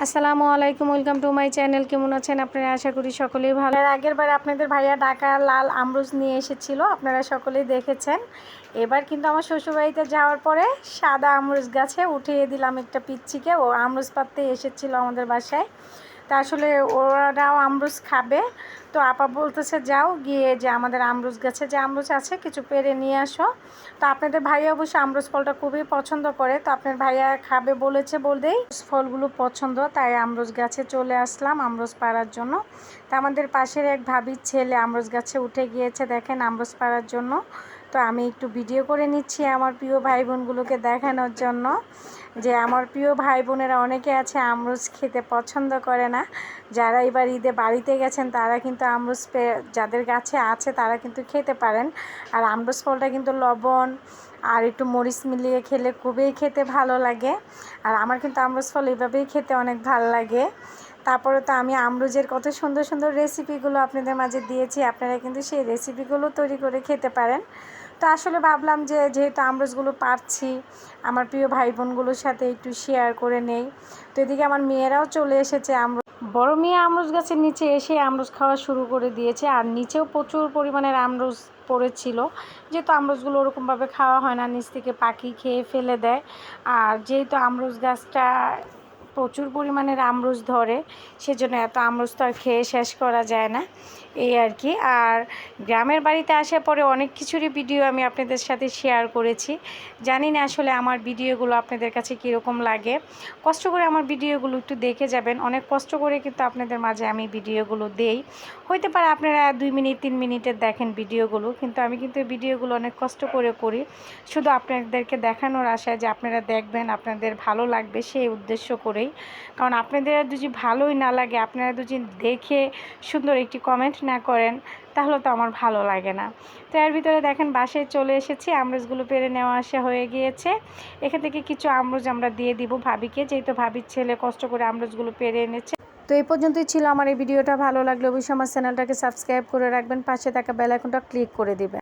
আসসালামু আলাইকুম, welcome to my channel. কেমন আছেন আপনারা? আশা করি সকলেই ভালো। আগের বার আপনাদের ভাইয়া ঢাকা লাল আমরুজ নিয়ে এসেছিল, আপনারা সকলেই দেখেছেন। এবার কিন্তু আমার শ্বশুরবাড়িতে যাওয়ার পরে সাদা আমরুজ গাছে উঠিয়ে দিলাম একটা পিচ্চিকে। ও আমরুজ পাড়তে এসেছিল আমাদের বাসায়। তা আসলে ওরাও আমরুজ খাবে, তো আপা বলতেছে যাও গিয়ে যে আমাদের আমরুজ গাছে যে আমরুজ আছে কিছু পেড়ে নিয়ে আসো। তো আপনাদের ভাইয়া অবশ্য আমরুজ ফলটা খুবই পছন্দ করে, তো আপনার ভাইয়া খাবে বলেছে বলতেই ফলগুলো পছন্দ, তাই আমরুজ গাছে চলে আসলাম আমরুজ পাড়ার জন্য। তা আমাদের পাশের এক ভাবির ছেলে আমরুজ গাছে উঠে গিয়েছে দেখেন আমরুজ পাড়ার জন্য। তো আমি একটু ভিডিও করে নিচ্ছি আমার প্রিয় ভাই বোনগুলোকে দেখানোর জন্য যে আমার প্রিয় ভাই বোনেরা অনেকে আছে আমরুজ খেতে পছন্দ করে না। যারা এবার ঈদে বাড়িতে গেছেন তারা কিন্তু আমরুজ যাদের গাছে আছে তারা কিন্তু খেতে পারেন। আর আমরুজ ফলটা কিন্তু লবণ আর একটু মরিচ মিলিয়ে খেলে খুবই খেতে ভালো লাগে। আর আমার কিন্তু আমরুজ ফল এভাবেই খেতে অনেক ভালো লাগে। তারপরে তো আমি আমরুজের কত সুন্দর সুন্দর রেসিপিগুলো আপনাদের মাঝে দিয়েছি, আপনারা কিন্তু সেই রেসিপিগুলো তৈরি করে খেতে পারেন। তো আসলে ভাবলাম যে যেহেতু আমরুজগুলো পারছি আমার প্রিয় ভাই বোনগুলোর সাথে একটু শেয়ার করে নেই। তো এদিকে আমার মেয়েরাও চলে এসেছে, বড় মেয়ে আমরুজ গাছের নিচে এসে আমরুজ খাওয়া শুরু করে দিয়েছে। আর নিচেও প্রচুর পরিমাণের আমরুজ পড়েছিল, যেহেতু আমরুজগুলো ওরকমভাবে খাওয়া হয় না, নিচ থেকে পাখি খেয়ে ফেলে দেয়। আর যেহেতু আমরুজ গাছটা প্রচুর পরিমাণের আমরুজ ধরে, সেজন্য এত আমরুজ তো আর খেয়ে শেষ করা যায় না, এই আর কি। আর গ্রামের বাড়িতে আসার পরে অনেক কিছুরই ভিডিও আমি আপনাদের সাথে শেয়ার করেছি। জানি না আসলে আমার ভিডিওগুলো আপনাদের কাছে কীরকম লাগে। কষ্ট করে আমার ভিডিওগুলো একটু দেখে যাবেন, অনেক কষ্ট করে কিন্তু আপনাদের মাঝে আমি ভিডিওগুলো দেই। হইতে পারে আপনারা 2 মিনিট 3 মিনিটের দেখেন ভিডিওগুলো, কিন্তু আমি কিন্তু ভিডিওগুলো অনেক কষ্ট করে করি, শুধু আপনাদেরকে দেখানোর আশায় যে আপনারা দেখবেন আপনাদের ভালো লাগবে সেই উদ্দেশ্য করেই। কারণ আপনাদের যদি ভালোই না লাগে, আপনারা যদি দেখে সুন্দর একটি কমেন্ট না করেন তাহলে তো আমার ভালো লাগে না। তো এর ভিতরে দেখেন বাসায় চলে এসেছি, আমরুজগুলো পেরে নেওয়া আসা হয়ে গিয়েছে। এখান থেকে কিছু আমরুজ আমরা দিয়ে দিব ভাবিকে, যেহেতু ভাবির ছেলে কষ্ট করে আমরুজগুলো পেরে এনেছে। তো এই পর্যন্তই ছিল আমার এই ভিডিওটা। ভালো লাগলে অবশ্যই আমার চ্যানেলটাকে সাবস্ক্রাইব করে রাখবেন, পাশে থাকা বেল আইকনটা ক্লিক করে দিবেন।